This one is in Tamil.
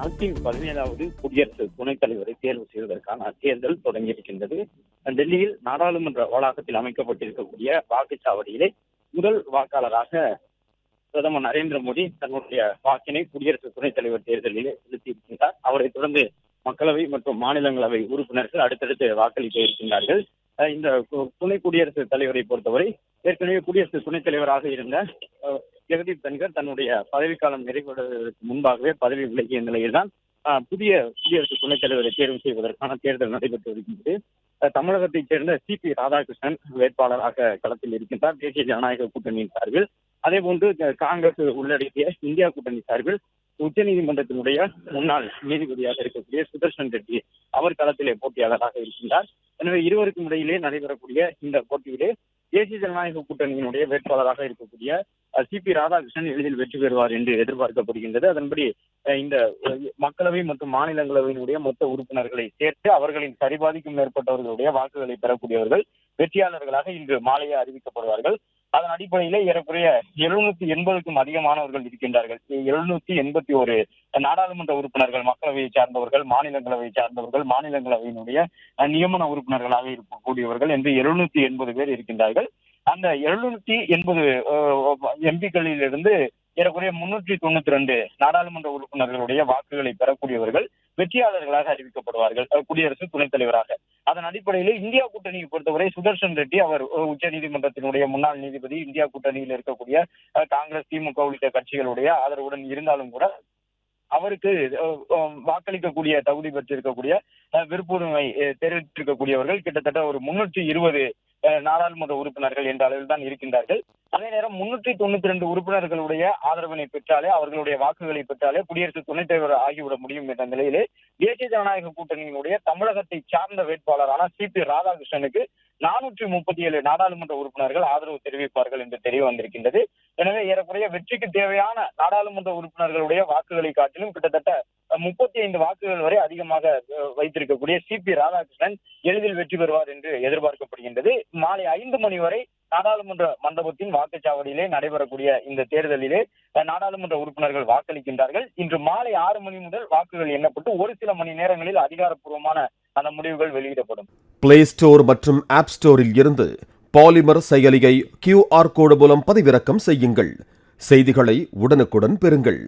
நாட்டின் 17வது குடியரசு துணைத் தலைவரை தேர்வு செய்வதற்கான தேர்தல் தொடங்கியிருக்கின்றது. டெல்லியில் நாடாளுமன்ற வளாகத்தில் அமைக்கப்பட்டிருக்கக்கூடிய வாக்குச்சாவடியிலே முதல் வாக்காளராக பிரதமர் நரேந்திர மோடி தன்னுடைய வாக்கினை குடியரசு துணைத் தலைவர் தேர்தலிலே செலுத்தியிருக்கின்றார். அவரைத் தொடர்ந்து மக்களவை மற்றும் மாநிலங்களவை உறுப்பினர்கள் அடுத்தடுத்து வாக்களிக்க இருக்கின்றார்கள். இந்த துணை குடியரசுத் தலைவரை பொறுத்தவரை ஏற்கனவே குடியரசு துணைத் தலைவராக இருந்த ஜெகதீப் தன்கர் தன்னுடைய பதவிக்காலம் நிறைவடைவதற்கு முன்பாகவே பதவி விலகிய நிலையில்தான் புதிய குடியரசு துணைத் தலைவரை தேர்வு செய்வதற்கான தேர்தல் நடைபெற்று வருகின்றது. தமிழகத்தைச் சேர்ந்த சி.பி. ராதாகிருஷ்ணன் வேட்பாளராக களத்தில் இருக்கின்றார் தேசிய ஜனநாயக கூட்டணியின் சார்பில். அதே போன்று காங்கிரஸ் உள்ளடக்கிய இந்தியா கூட்டணி சார்பில் உச்சநீதிமன்றத்தினுடைய முன்னாள் நீதிபதியாக இருக்கக்கூடிய சுதர்ஷன் ரெட்டி அவர் களத்திலே போட்டியாளராக இருக்கின்றார். எனவே இருவருக்கும் இடையிலே நடைபெறக்கூடிய இந்த போட்டியிலே தேசிய ஜனநாயக கூட்டணியினுடைய வேட்பாளராக இருக்கக்கூடிய சி.பி. ராதாகிருஷ்ணன் எளிதில் வெற்றி பெறுவார் என்று எதிர்பார்க்கப்படுகின்றது. அதன்படி இந்த மக்களவை மற்றும் மாநிலங்களவையினுடைய மொத்த உறுப்பினர்களை சேர்த்து அவர்களின் சரிபாதிக்கும் மேற்பட்டவர்களுடைய வாக்குகளை பெறக்கூடியவர்கள் வெற்றியாளர்களாக இன்று மாலையே அறிவிக்கப்படுவார்கள். அதன் அடிப்படையிலே ஏறக்குறைய 780க்கும் அதிகமானவர்கள் இருக்கின்றார்கள். 781 நாடாளுமன்ற உறுப்பினர்கள் மக்களவையை சார்ந்தவர்கள், மாநிலங்களவையை சார்ந்தவர்கள், மாநிலங்களவையினுடைய நியமன உறுப்பினர்களாக இருக்கக்கூடியவர்கள் என்று 780 பேர் இருக்கின்றார்கள். அந்த 780 எம்பிக்களிலிருந்து ஏறக்குறைய 392 நாடாளுமன்ற உறுப்பினர்களுடைய வாக்குகளை பெறக்கூடியவர்கள் வெற்றியாளர்களாக அறிவிக்கப்படுவார்கள் குடியரசு துணைத் தலைவராக. அதன் அடிப்படையில் இந்தியா கூட்டணியை பொறுத்தவரை சுதர்ஷன் ரெட்டி அவர் உச்ச நீதிமன்றத்தினுடைய முன்னாள் நீதிபதி, இந்தியா கூட்டணியில் இருக்கக்கூடிய காங்கிரஸ், திமுக உள்ளிட்ட கட்சிகளுடைய ஆதரவுடன் இருந்தாலும் கூட அவருக்கு வாக்களிக்கக்கூடிய தகுதி பெற்றிருக்கக்கூடிய விருப்புரிமை தெரிவித்திருக்கக்கூடியவர்கள் கிட்டத்தட்ட ஒரு 320 நாடாளுமன்ற உறுப்பினர்கள் என்ற அளவில் தான் இருக்கின்றார்கள். அதே நேரம் 392 உறுப்பினர்களுடைய ஆதரவினை பெற்றாலே, அவர்களுடைய வாக்குகளை பெற்றாலே குடியரசு துணைத் தலைவர் ஆகிவிட முடியும் என்ற நிலையிலே தேசிய ஜனநாயக கூட்டணியினுடைய தமிழகத்தை சார்ந்த வேட்பாளரான சி.பி. ராதாகிருஷ்ணனுக்கு 437 நாடாளுமன்ற உறுப்பினர்கள் ஆதரவு தெரிவிப்பார்கள் என்று தெரிய வந்திருக்கின்றது. எனவே ஏறக்குறைய வெற்றிக்கு தேவையான நாடாளுமன்ற உறுப்பினர்களுடைய வாக்குகளை காட்டிலும் கிட்டத்தட்ட 35 வாக்குகள் வரை அதிகமாக வைத்திருக்கக்கூடிய சி.பி. ராதாகிருஷ்ணன் எளிதில் வெற்றி பெறுவார் என்று எதிர்பார்க்கப்படுகின்றது. மாலை 5 மணி வரை நாடாளுமன்ற மண்டபத்தின் வாக்குச்சாவடியிலே நடைபெறக்கூடிய இந்த தேர்தலிலே நாடாளுமன்ற உறுப்பினர்கள் வாக்களிக்கின்றார்கள். இன்று மாலை 6 மணி முதல் வாக்குகள் எண்ணப்பட்டு ஒரு சில மணி நேரங்களில் அதிகாரப்பூர்வமான அந்த முடிவுகள் வெளியிடப்படும். பிளே ஸ்டோர் மற்றும் ஆப் ஸ்டோரில் இருந்து பாலிமர் செயலியை QR கோடு மூலம் பதிவிறக்கம் செய்யுங்கள். செய்திகளை உடனுக்குடன் பெறுங்கள்.